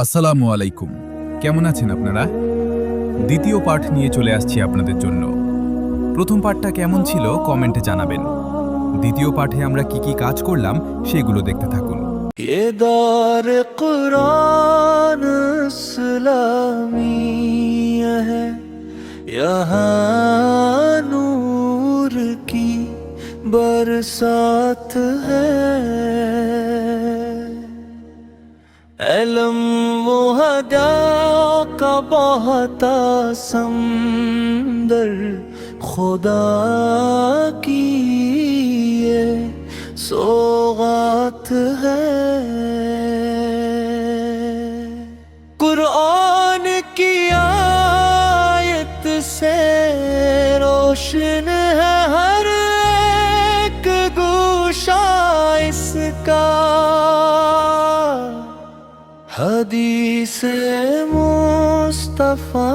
আসসালামু আলাইকুম। কেমন আছেন আপনারা? দ্বিতীয় পাঠ নিয়ে চলে আসছি আপনাদের জন্য। প্রথম পাঠটা কেমন ছিল কমেন্টে জানাবেন। দ্বিতীয় পাঠে আমরা কি কি কাজ করলাম সেগুলো দেখতে থাকুন। ये दौर कुरान इस्लामी है, यहाँ नूर की बरसात है। इल्म मुहदा का बहता समंदर, खुदा की ये सौगात है। कुरान की आयत से रोशन है हर एक गोशा इसका, हदीस मुस्तफा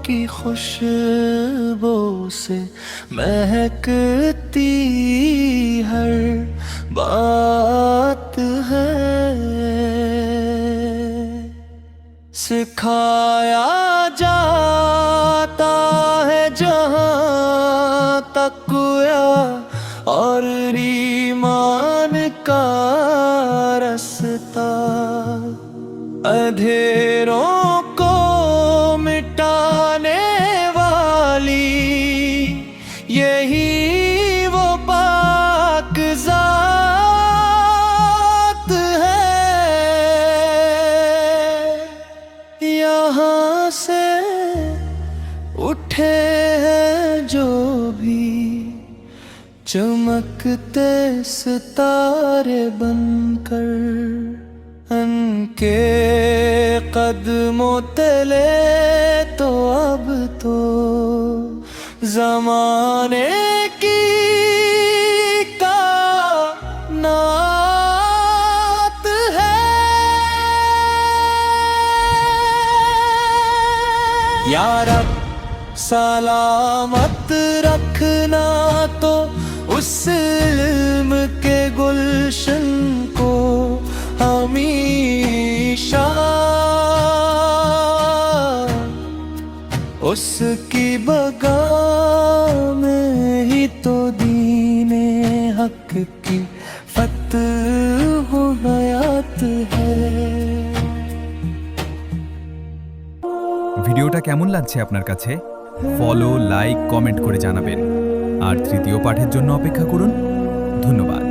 की खुशबू से महकती हर बात है। सिखाया जाता है जहाँ तक़वा और ईमान का रास्ता, अंधेरों को मिटाने वाली यही वो पाक ज़ात है। यहाँ से उठे हैं जो भी चमकते सितारे बनकर, उनके कदमों तले तो अब तो ज़माने की कायनात है। या रब सलामत रखना तो उस इल्म के गुलशन को हमेशा, उसकी बगा में ही तो दीने हक की फतह हयात है। ভিডিওটা কেমন লাগছে আপনার কাছে? ফলো, লাইক, কমেন্ট করে জানাবেন। আর তৃতীয় পাঠের জন্য অপেক্ষা করুন। ধন্যবাদ।